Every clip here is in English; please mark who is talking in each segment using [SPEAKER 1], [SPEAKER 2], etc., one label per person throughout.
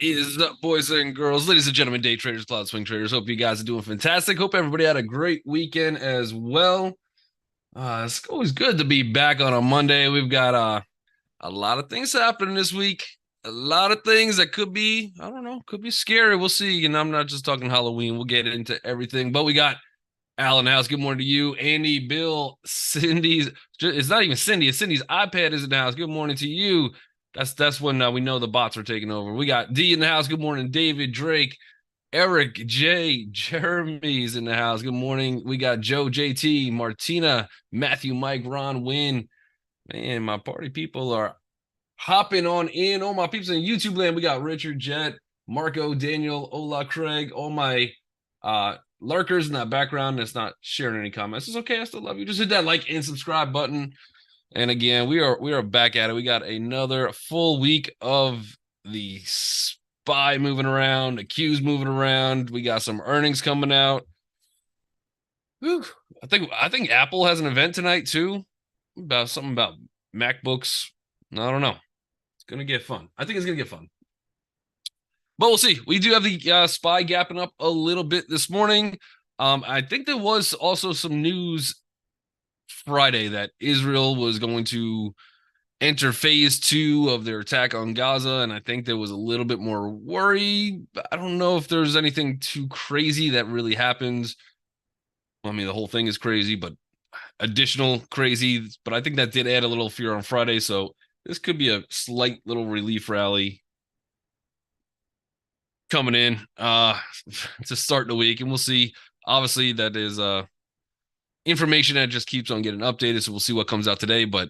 [SPEAKER 1] Is up, boys and girls, ladies and gentlemen, day traders, cloud swing traders? Hope you guys are doing fantastic. Hope everybody had a great weekend as well. It's always good to be back on a Monday. We've got a lot of things happening this week. A lot of things that could be, I don't know, could be scary. We'll see. And I'm not just talking Halloween. We'll get into everything. But we got Alan House. Good morning to you, Andy, Bill, Cindy's. It's not even Cindy. It's Cindy's iPad is in the house. Good morning to you. That's when we know the bots are taking over. We got D in the house. Good morning, David, Drake, Eric, Jay, Jeremy's in the house. Good morning. We got Joe, JT, Martina, Matthew, Mike, Ron, Win. Man, my party people are hopping on in. All my peeps in YouTube land. We got Richard, Jet, Marco, Daniel, Ola, Craig, all my lurkers in that background that's not sharing any comments. It's okay. I still love you. Just hit that like and subscribe button. And again, we are back at it. We got another full week of the SPY moving around, the Q's moving around. We got some earnings coming out. Whew. I think Apple has an event tonight too, about something about MacBooks. I don't know. It's gonna get fun. I think it's gonna get fun. But we'll see. We do have the SPY gapping up a little bit this morning. I think there was also some news Friday that Israel was going to enter phase 2 of their attack on Gaza, and I think there was a little bit more worry. I don't know if there's anything too crazy that really happens. I mean, the whole thing is crazy, but additional crazy. But I think that did add a little fear on Friday, so this could be a slight little relief rally coming in to start the week, and we'll see. Obviously, that is information that just keeps on getting updated, so we'll see what comes out today. But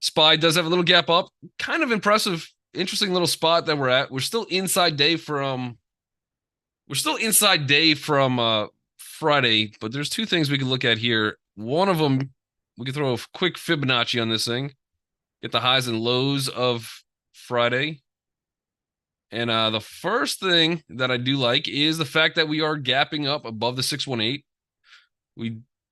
[SPEAKER 1] SPY does have a little gap up. Kind of impressive, interesting little spot that we're at. We're still inside day from Friday, but there's two things we can look at here. One of them, we can throw a quick Fibonacci on this thing, get the highs and lows of Friday. And the first thing that I do like is the fact that we are gapping up above the 618.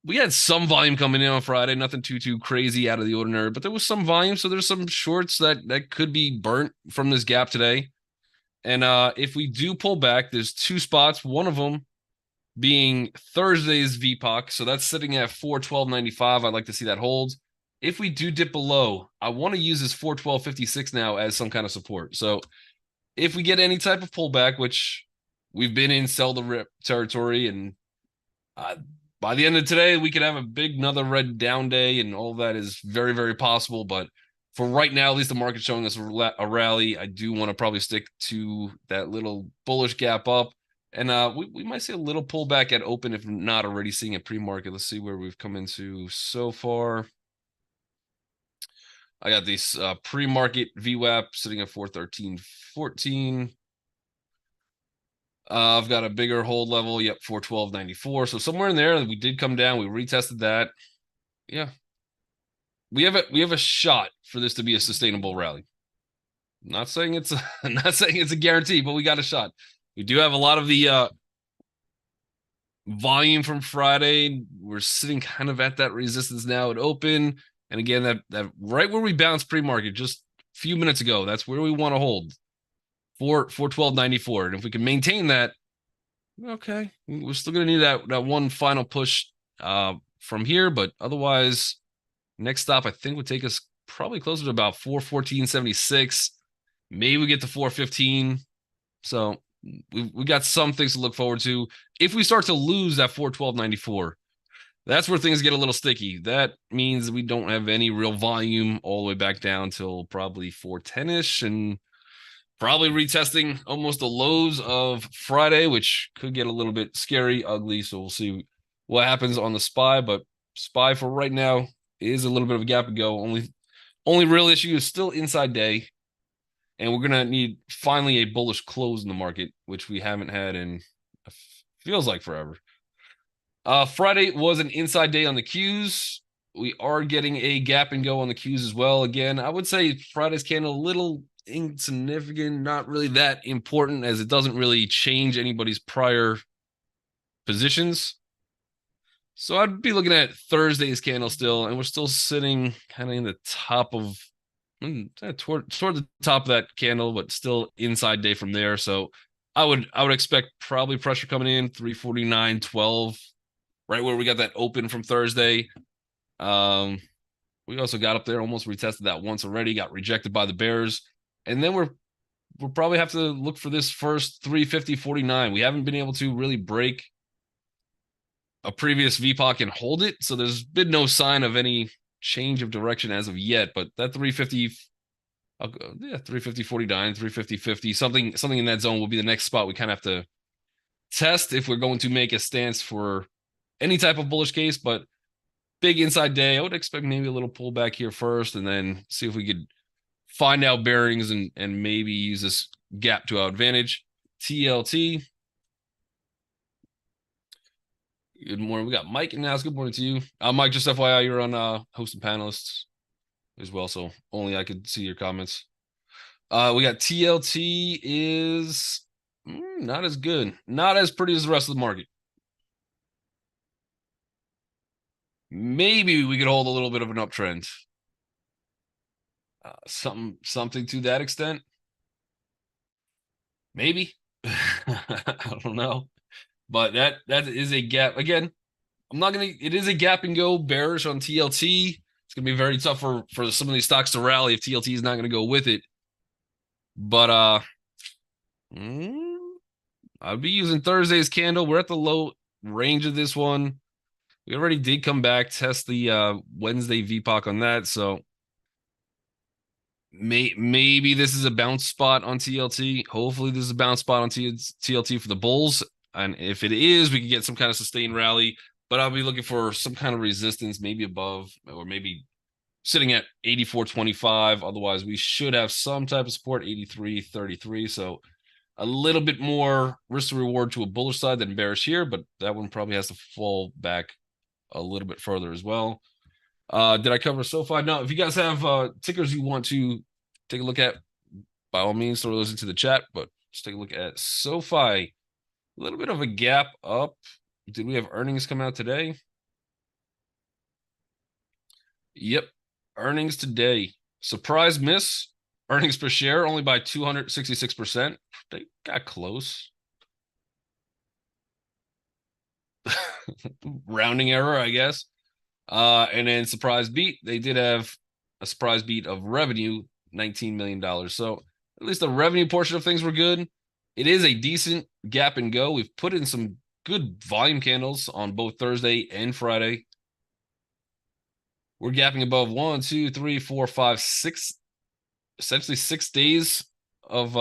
[SPEAKER 1] We had some volume coming in on Friday, nothing too crazy out of the ordinary, but there was some volume, so there's some shorts that could be burnt from this gap today. And if we do pull back, there's two spots. One of them being Thursday's VPOC, so that's sitting at 412.95. I'd like to see that hold. If we do dip below, I want to use this 412.56 now as some kind of support. So if we get any type of pullback, which we've been in sell the rip territory, and by the end of today, we could have another red down day, and all of that is very, very possible. But for right now, at least the market's showing us a rally. I do want to probably stick to that little bullish gap up. And we might see a little pullback at open if not already seeing a pre-market. Let's see where we've come into so far. I got these pre-market VWAP sitting at 413.14. I've got a bigger hold level. Yep, 412.94. So somewhere in there, we did come down. We retested that. Yeah, we have a shot for this to be a sustainable rally. Not saying it's a guarantee, but we got a shot. We do have a lot of the volume from Friday. We're sitting kind of at that resistance now at open. And again, that right where we bounced pre-market just a few minutes ago, that's where we want to hold. 412.94. And if we can maintain that, okay, we're still gonna need that one final push from here. But otherwise, next stop I think would take us probably closer to about 414.76. Maybe we get to 415. So we got some things to look forward to. If we start to lose that 412.94, that's where things get a little sticky. That means we don't have any real volume all the way back down till probably 410-ish, and probably retesting almost the lows of Friday, which could get a little bit scary, ugly. So we'll see what happens on the SPY. But SPY for right now is a little bit of a gap to go. Only real issue is still inside day. And we're gonna need finally a bullish close in the market, which we haven't had in feels like forever. Friday was an inside day on the Qs. We are getting a gap and go on the Qs as well. Again, I would say Friday's candle a little insignificant, not really that important, as it doesn't really change anybody's prior positions. So I'd be looking at Thursday's candle still, and we're still sitting kind of in the top of toward the top of that candle, but still inside day from there. So I would expect probably pressure coming in 349.12, right where we got that open from Thursday. We also got up there, almost retested that once already, got rejected by the Bears, and then we'll probably have to look for this first 350.49. We haven't been able to really break a previous VPOC and hold it, so there's been no sign of any change of direction as of yet. But that 350, I'll go, yeah, 350.49, 350.50, something in that zone will be the next spot we kind of have to test if we're going to make a stance for any type of bullish case. But big inside day, I would expect maybe a little pullback here first, and then see if we could find out bearings and maybe use this gap to our advantage. TLT. Good morning. We got Mike and Nas. Good morning to you. Mike, just FYI, you're on host and panelists as well, so only I could see your comments. We got TLT is not as good, not as pretty as the rest of the market. Maybe we could hold a little bit of an uptrend. Something to that extent. Maybe. I don't know. But that is a gap. Again, it is a gap and go bearish on TLT. It's gonna be very tough for some of these stocks to rally if TLT is not gonna go with it. But I'll be using Thursday's candle. We're at the low range of this one. We already did come back, test the Wednesday VPOC on that. So maybe this is a bounce spot on TLT. Hopefully this is a bounce spot on TLT for the bulls. And if it is, we can get some kind of sustained rally. But I'll be looking for some kind of resistance, maybe above, or maybe sitting at 84.25. Otherwise, we should have some type of support, 83.33. So a little bit more risk to reward to a bullish side than bearish here, but that one probably has to fall back a little bit further as well. Did I cover SoFi? No. If you guys have tickers you want to take a look at, by all means, throw those into the chat. But let's take a look at SoFi. A little bit of a gap up. Did we have earnings come out today? Yep. Earnings today. Surprise miss. Earnings per share only by 266%. They got close. Rounding error, I guess. And then surprise beat. They did have a surprise beat of revenue, $19 million. So at least the revenue portion of things were good. It is a decent gap and go. We've put in some good volume candles on both Thursday and Friday. We're gapping above 1, 2, 3, 4, 5, 6, essentially 6 days of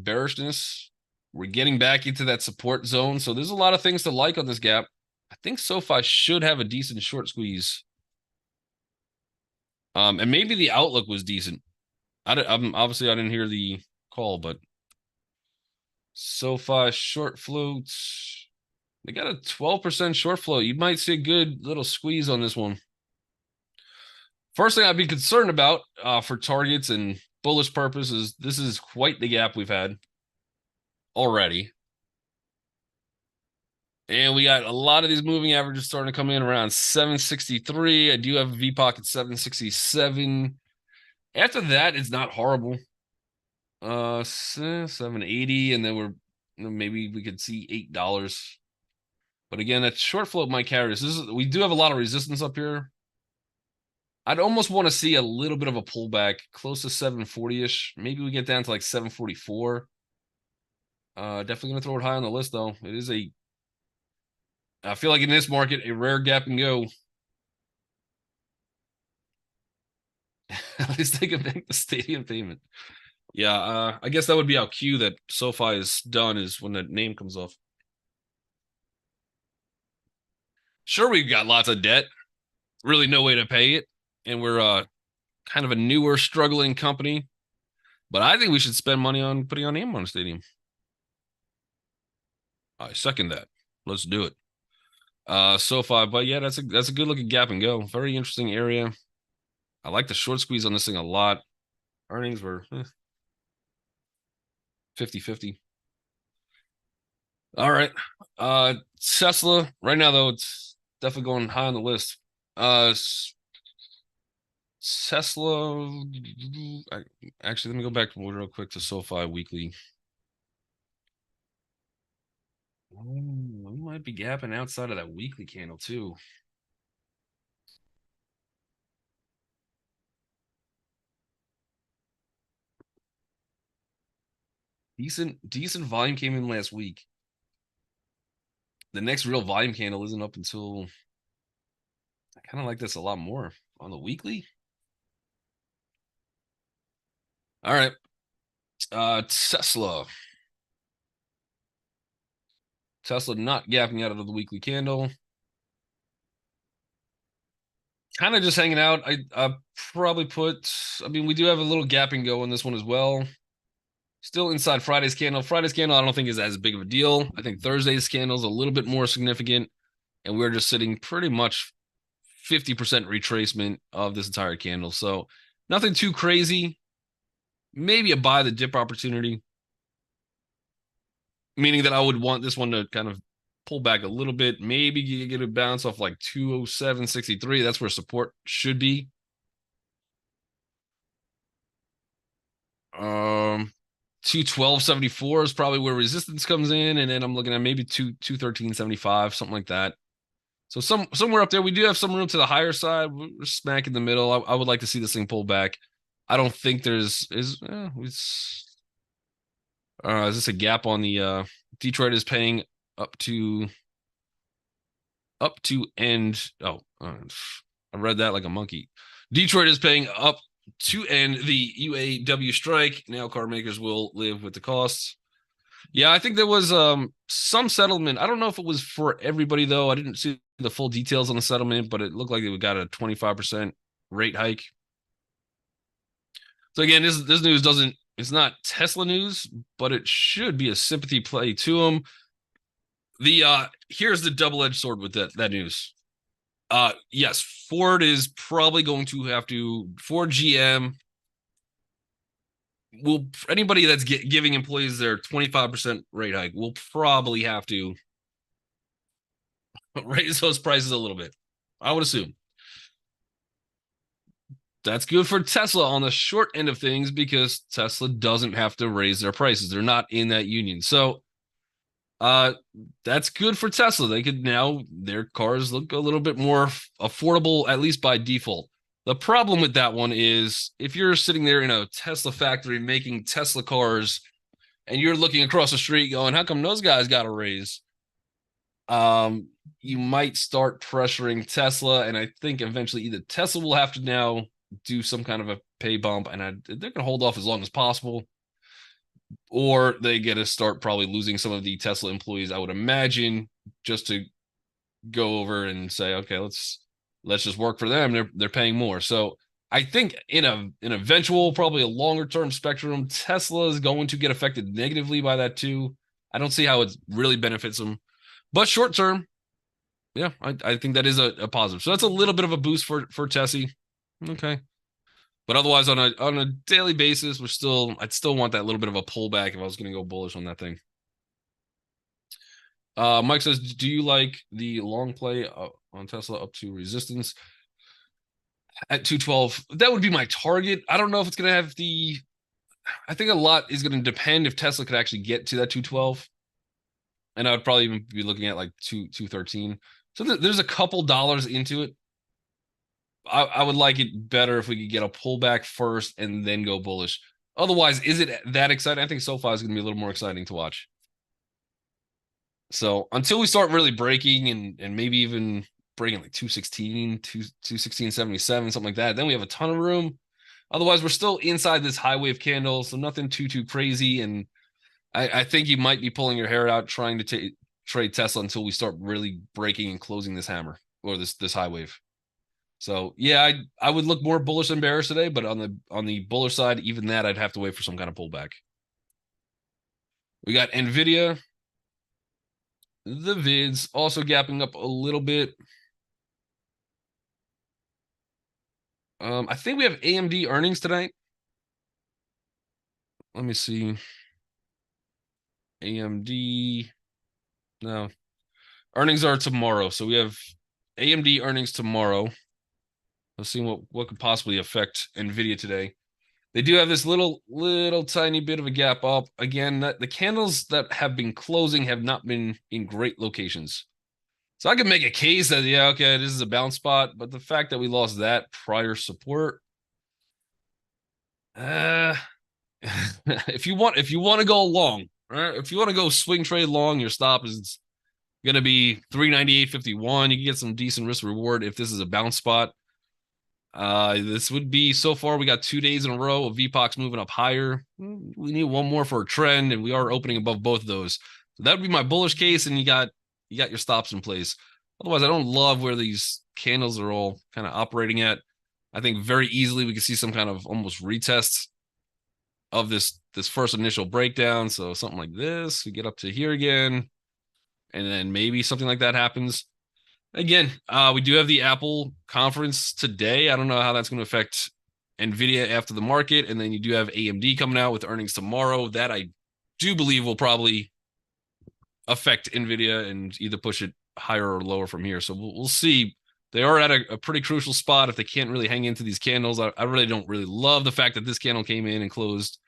[SPEAKER 1] bearishness. We're getting back into that support zone. So there's a lot of things to like on this gap. I think SoFi should have a decent short squeeze. And maybe the outlook was decent. Obviously I didn't hear the call, but SoFi short floats. They got a 12% short float. You might see a good little squeeze on this one. First thing I'd be concerned about for targets and bullish purposes, this is quite the gap we've had already. And we got a lot of these moving averages starting to come in around 763. I do have a VPOC at 767. After that, it's not horrible. 780, and then maybe we could see $8. But again, that short float might carry us. We do have a lot of resistance up here. I'd almost want to see a little bit of a pullback close to 740-ish. Maybe we get down to like 744. Definitely gonna throw it high on the list though. It is I feel like in this market, a rare gap and go. At least they can make the stadium payment. Yeah, I guess that would be our cue that SoFi is done, is when the name comes off. Sure, we've got lots of debt, really no way to pay it, and we're kind of a newer, struggling company. But I think we should spend money on putting our name on a stadium. I second that. Let's do it. SoFi, but yeah, that's a good looking gap and go. Very interesting area. I like the short squeeze on this thing a lot. Earnings were 50-50. All right. Tesla, right now though, it's definitely going high on the list. Tesla. Actually, let me go back real quick to SoFi Weekly. We might be gapping outside of that weekly candle too. Decent volume came in last week. The next real volume candle isn't up until I kind of like this a lot more on the weekly. All right. Tesla. Tesla not gapping out of the weekly candle. Kind of just hanging out. I probably put, I mean, we do have a little gapping go in this one as well. Still inside Friday's candle. Friday's candle, I don't think is as big of a deal. I think Thursday's candle is a little bit more significant. And we're just sitting pretty much 50% retracement of this entire candle. So nothing too crazy. Maybe a buy the dip opportunity, meaning that I would want this one to kind of pull back a little bit. Maybe you get a bounce off like 207.63. That's where support should be. 212.74 is probably where resistance comes in, and then I'm looking at maybe 213.75, something like that. So somewhere up there, we do have some room to the higher side. We're smack in the middle. I would like to see this thing pull back. I don't think is this a gap on the Detroit is paying up to end. Oh, I read that like a monkey. Detroit is paying up to end the UAW strike. Now car makers will live with the costs. Yeah, I think there was some settlement. I don't know if it was for everybody though. I didn't see the full details on the settlement, but it looked like we got a 25% rate hike. So again, this news doesn't, it's not Tesla news, but it should be a sympathy play to them. The here's the double-edged sword with that news. Yes, Ford is probably going to have to, Ford, GM will, anybody that's giving employees their 25% rate hike will probably have to raise those prices a little bit. I would assume. That's good for Tesla on the short end of things because Tesla doesn't have to raise their prices. They're not in that union. So that's good for Tesla. They could now, their cars look a little bit more affordable, at least by default. The problem with that one is if you're sitting there in a Tesla factory making Tesla cars and you're looking across the street going, how come those guys got a raise? You might start pressuring Tesla, and I think eventually either Tesla will have to now do some kind of a pay bump, and they're going to hold off as long as possible, or they get to start probably losing some of the Tesla employees, I would imagine, just to go over and say, okay, let's just work for them. They're paying more. So I think in an eventual, probably a longer term spectrum, Tesla is going to get affected negatively by that too. I don't see how it really benefits them. But short term, yeah, I think that is a positive. So that's a little bit of a boost for Tessie. Okay. But otherwise, on a daily basis, I'd still want that little bit of a pullback if I was going to go bullish on that thing. Mike says, do you like the long play on Tesla up to resistance at 212? That would be my target. I don't know if it's going to have the. I think a lot is going to depend if Tesla could actually get to that 212, and I would probably even be looking at like 213. So there's a couple dollars into it. I would like it better if we could get a pullback first and then go bullish. Otherwise, is it that exciting? I think SoFi is going to be a little more exciting to watch. So until we start really breaking and maybe even breaking like 216, 216.77, something like that, then we have a ton of room. Otherwise, we're still inside this high wave candle, so nothing too crazy. And I think you might be pulling your hair out trying to trade Tesla until we start really breaking and closing this hammer or this high wave. So yeah, I would look more bullish than bearish today, but on the bullish side, even that I'd have to wait for some kind of pullback. We got Nvidia, the vids also gapping up a little bit. I think we have AMD earnings tonight. Let me see. AMD. No. Earnings are tomorrow. So we have AMD earnings tomorrow. Let's see what could possibly affect Nvidia today. They do have this little tiny bit of a gap up. Again, the candles that have been closing have not been in great locations. So I could make a case that, yeah, okay, this is a bounce spot, but the fact that we lost that prior support, uh if you want to go long, right? If you want to go swing trade long, your stop is gonna be 398.51. You can get some decent risk reward if this is a bounce spot. This would be, so far we got 2 days in a row of VPOX moving up higher. We need one more for a trend, and we are opening above both of those. So that would be my bullish case, and you got your stops in place. Otherwise, I don't love where these candles are all kind of operating at. I think very easily we could see some kind of almost retest of this first initial breakdown. So something like this, we get up to here again, and then maybe something like that happens. Again, we do have the Apple conference today. I don't know how that's going to affect Nvidia after the market. And then you do have AMD coming out with earnings tomorrow. That I do believe will probably affect Nvidia and either push it higher or lower from here. So we'll see. They are at a pretty crucial spot if they can't really hang into these candles. I really don't really love the fact that this candle came in and closed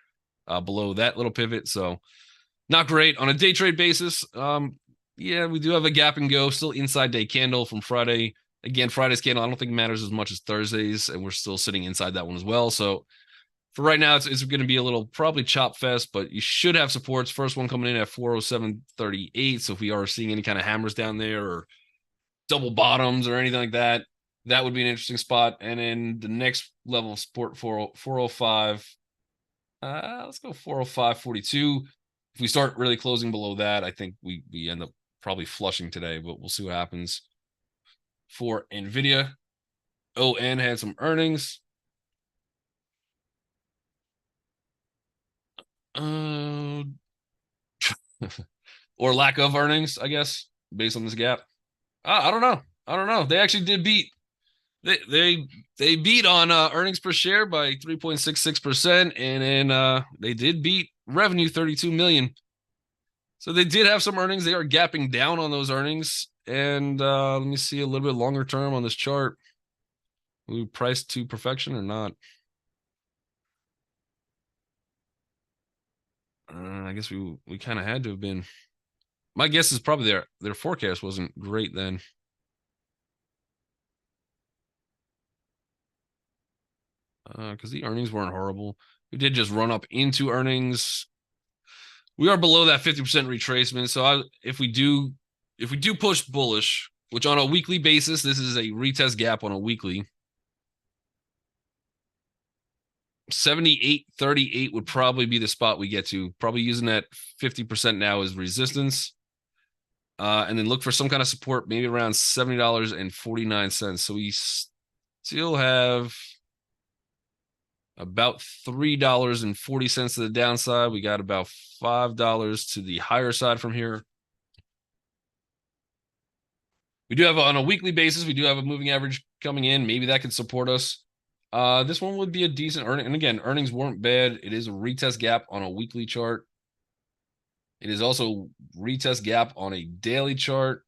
[SPEAKER 1] below that little pivot. So not great on a day trade basis. Yeah, we do have a gap and go, still inside day candle from Friday. Again, Friday's candle, I don't think matters as much as Thursday's, and we're still sitting inside that one as well. So for right now, it's going to be a little probably chop fest, but you should have supports. First one coming in at 407.38. So if we are seeing any kind of hammers down there or double bottoms or anything like that, that would be an interesting spot. And then the next level of support, 405. Let's go 405.42. If we start really closing below that, I think we end up probably flushing today, but we'll see what happens. For Nvidia, ON had some earnings. Or lack of earnings, I guess, based on this gap. I don't know. They actually did beat. They beat on earnings per share by 3.66%, and then they did beat revenue 32 million. So they did have some earnings. They are gapping down on those earnings. And let me see a little bit longer term on this chart. We priced to perfection or not? I guess we kind of had to have been. My guess is probably their forecast wasn't great then. Because the earnings weren't horrible. We did just run up into earnings. We are below that 50% retracement. So if we do push bullish, which on a weekly basis, this is a retest gap on a weekly. 78.38 would probably be the spot we get to. Probably using that 50% now as resistance. And then look for some kind of support, maybe around $70.49. So we still have about $3.40 to the downside. We got about $5 to the higher side from here. We do have, on a weekly basis, we do have a moving average coming in. Maybe that could support us. This one would be a decent earning. And again, earnings weren't bad. It is a retest gap on a weekly chart. It is also retest gap on a daily chart.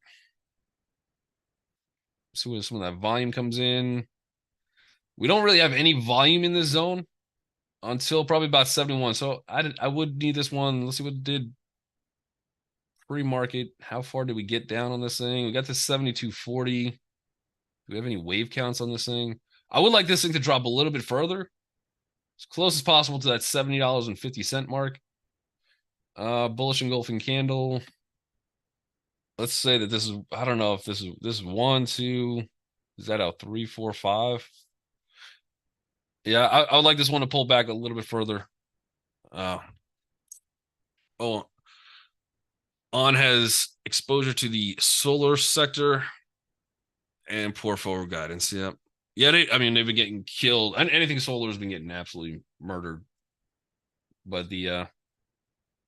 [SPEAKER 1] See where some of that volume comes in. We don't really have any volume in this zone until probably about 71. So I would need this one. Let's see what it did pre-market. How far did we get down on this thing? We got to 72.40. Do we have any wave counts on this thing? I would like this thing to drop a little bit further, as close as possible to that $70.50 mark. Bullish engulfing candle. Let's say that this is, I don't know if this is 1, 2, is that out 3, 4, 5? Yeah, I would like this one to pull back a little bit further. On has exposure to the solar sector and poor forward guidance. Yep. Yeah, they've been getting killed. And anything solar has been getting absolutely murdered. But the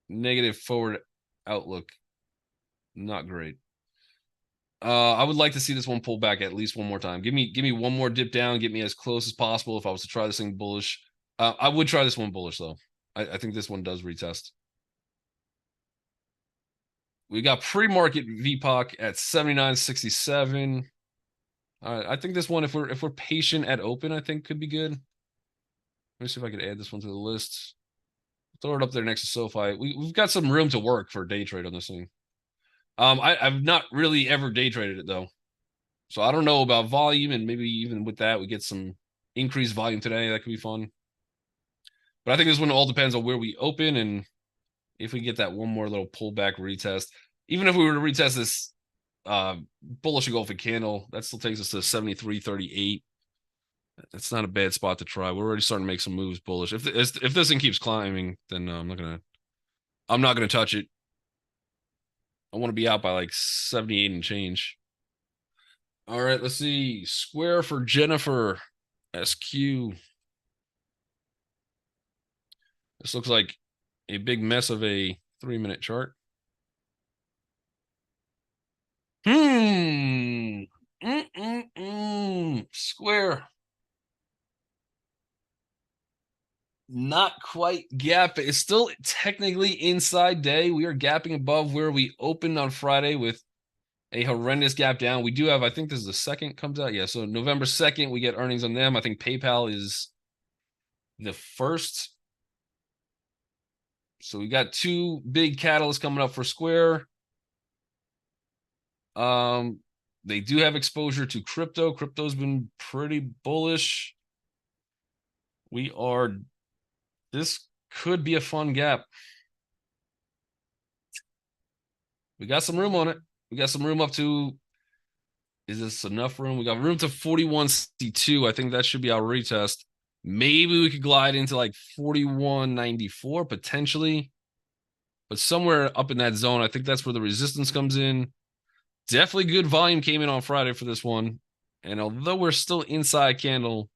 [SPEAKER 1] negative forward outlook, not great. I would like to see this one pull back at least one more time. Give me one more dip down. Get me as close as possible if I was to try this thing bullish. I would try this one bullish, though. I think this one does retest. We got pre-market VPOC at 79.67. All right, I think this one, if we're patient at open, I think could be good. Let me see if I could add this one to the list. Throw it up there next to SoFi. We've got some room to work for a day trade on this thing. I've not really ever day traded it though, so I don't know about volume, and maybe even with that we get some increased volume today. That could be fun. But I think this one all depends on where we open and if we get that one more little pullback retest. Even if we were to retest this bullish engulfing candle, that still takes us to 73.38. That's not a bad spot to try. We're already starting to make some moves bullish. If this thing keeps climbing, then I'm not gonna touch it. I want to be out by like 78 and change. All right, let's see. Square for Jennifer SQ. This looks like a big mess of a 3-minute chart. Hmm. Square. Not quite gap. It's still technically inside day. We are gapping above where we opened on Friday with a horrendous gap down. We do have, I think this is the second comes out. Yeah, so November 2nd, we get earnings on them. I think PayPal is the first. So we got two big catalysts coming up for Square. Um, they do have exposure to crypto. Crypto's been pretty bullish. This could be a fun gap. We got some room on it. We got some room up to, is this enough room? We got room to 41.62. I think that should be our retest. Maybe we could glide into like 41.94 potentially, but somewhere up in that zone. I think that's where the resistance comes in. Definitely good volume came in on Friday for this one. And although we're still inside candle,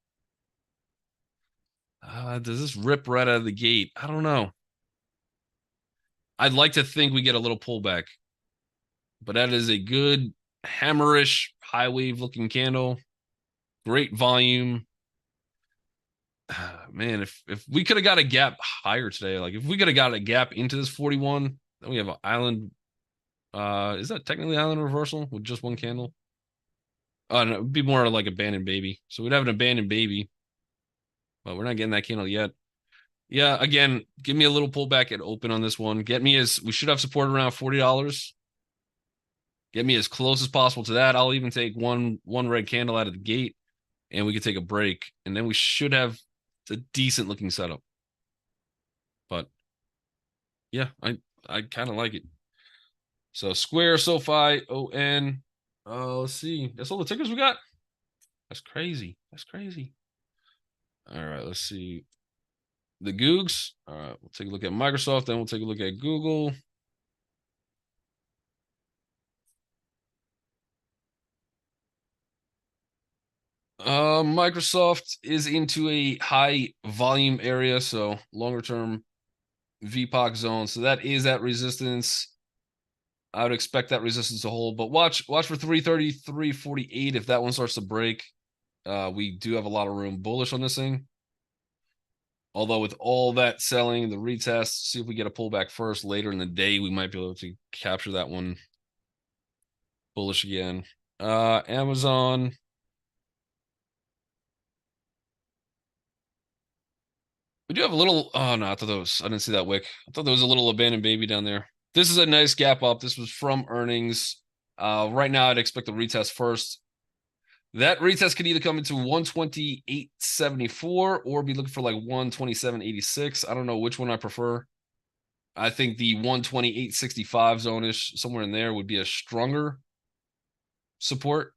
[SPEAKER 1] does this rip right out of the gate? I don't know. I'd like to think we get a little pullback, but that is a good hammerish high wave looking candle. Great volume. Man, if we could have got a gap higher today, like if we could have got a gap into this 41, then we have an island. Is that technically island reversal with just one candle? No, it'd be more like abandoned baby. So we'd have an abandoned baby, but we're not getting that candle yet. Yeah, again, give me a little pullback at open on this one. Get me as we should have support around $40. Get me as close as possible to that. I'll even take one red candle out of the gate, and we could take a break, and then we should have a decent looking setup. But yeah, I kind of like it. So Square, SoFi, ON. Let's see. That's all the tickers we got. That's crazy. That's crazy. All right, let's see. The Googs. All right, we'll take a look at Microsoft, then we'll take a look at Google. Microsoft is into a high volume area, so longer term VPOC zone. So that is at resistance. I would expect that resistance to hold, but watch for 333.48 if that one starts to break. We do have a lot of room bullish on this thing. Although with all that selling, the retest, see if we get a pullback first later in the day, we might be able to capture that one bullish again. Amazon. We do have a little. Oh no, I thought that was. I didn't see that wick. I thought there was a little abandoned baby down there. This is a nice gap up. This was from earnings. Right now, I'd expect the retest first. That retest could either come into 128.74 or be looking for like 127.86. I don't know which one I prefer. I think the 128.65 zone-ish, somewhere in there, would be a stronger support.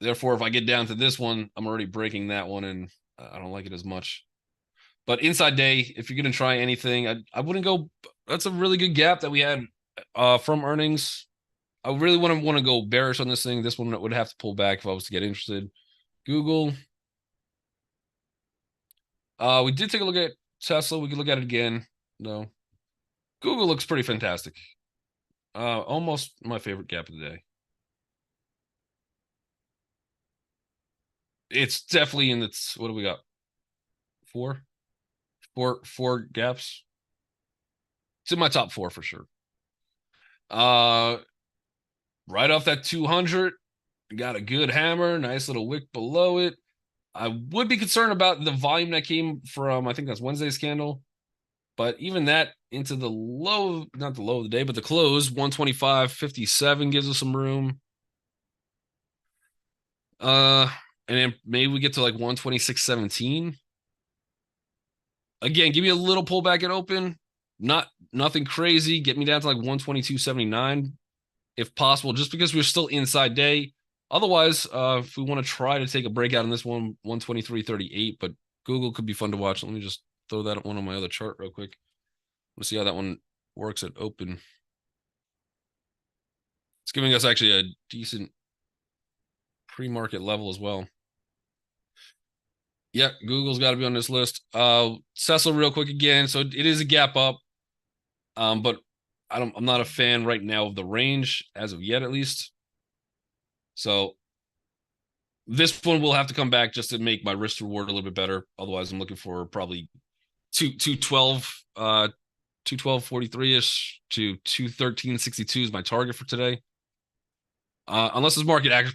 [SPEAKER 1] Therefore, if I get down to this one, I'm already breaking that one, and I don't like it as much. But inside day, if you're going to try anything, I wouldn't go. That's a really good gap that we had from earnings. I really want to go bearish on this thing. This one would have to pull back if I was to get interested. Google. We did take a look at Tesla. We could look at it again. No. Google looks pretty fantastic. Almost my favorite gap of the day. It's definitely in its, what do we got? Four gaps. It's in my top four for sure. right off that 200. Got a good hammer, nice little wick below it. I would be concerned about the volume that came from, I think that's Wednesday's candle. But even that into the low, not the low of the day, but the close, 125.57 gives us some room. Uh, and then maybe we get to like 126.17. Again, give me a little pullback at open. Nothing crazy. Get me down to like 122.79 if possible, just because we're still inside day. Otherwise, if we want to try to take a breakout in this one, 123.38, but Google could be fun to watch. Let me just throw that one on my other chart real quick. Let's see how that one works at open. It's giving us actually a decent pre-market level as well. Yeah, Google's got to be on this list. Cecil, real quick again. So it is a gap up, but I'm not a fan right now of the range as of yet, at least. So this one will have to come back just to make my risk reward a little bit better. Otherwise, I'm looking for probably 212, 212.43 ish to 213.62 is my target for today. Unless this market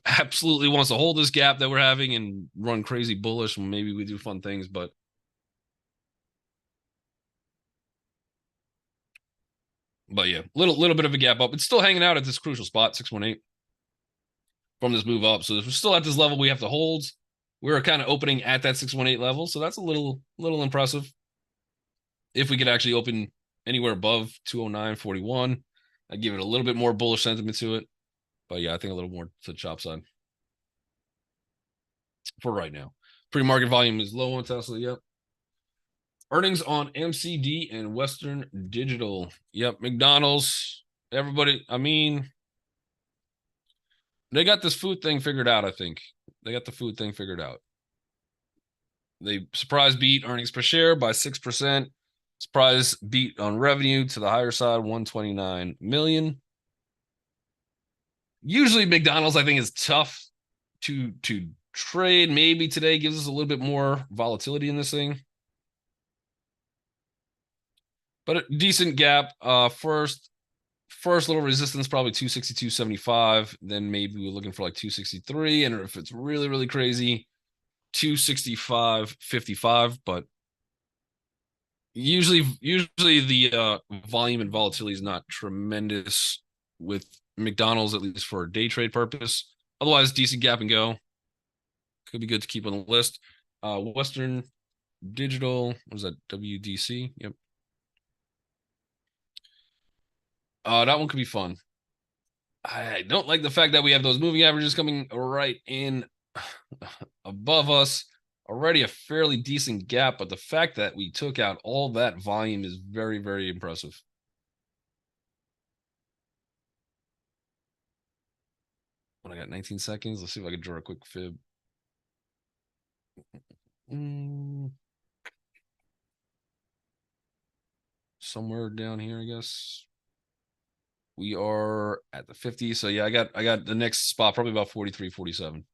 [SPEAKER 1] absolutely wants to hold this gap that we're having and run crazy bullish, maybe we do fun things. But yeah, little bit of a gap up. It's still hanging out at this crucial spot, 618 from this move up. So if we're still at this level, we have to hold. We're kind of opening at that 618 level, so that's a little impressive. If we could actually open anywhere above 209.41, I'd give it a little bit more bullish sentiment to it. But yeah, I think a little more to the chop side for right now. Pre-market volume is low on Tesla. Yep. Earnings on MCD and Western Digital. Yep. McDonald's. Everybody. I mean, they got this food thing figured out. I think they got the food thing figured out. They surprise beat earnings per share by 6%. Surprise beat on revenue to the higher side, 129 million. Usually McDonald's, I think, is tough to trade. Maybe today gives us a little bit more volatility in this thing. But a decent gap. First little resistance, probably 262.75. Then maybe we're looking for like 263. And if it's really, really crazy, 265.55. But usually the volume and volatility is not tremendous with McDonald's, at least for a day trade purpose. Otherwise, decent gap and go. Could be good to keep on the list. Western Digital, what was that? WDC. Yep. That one could be fun. I don't like the fact that we have those moving averages coming right in above us. Already a fairly decent gap, but the fact that we took out all that volume is very, very impressive. When I got 19 seconds, let's see if I can draw a quick fib. Somewhere down here, I guess. We are at the 50. So yeah, I got the next spot, probably about 43, 47.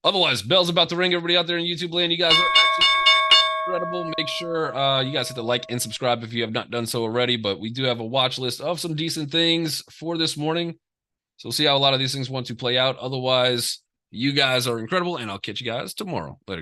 [SPEAKER 1] Otherwise, bell's about to ring. Everybody out there in YouTube land, you guys are incredible. Make sure you guys hit the like and subscribe if you have not done so already. But we do have a watch list of some decent things for this morning. So we'll see how a lot of these things want to play out. Otherwise, you guys are incredible, and I'll catch you guys tomorrow. Later, guys.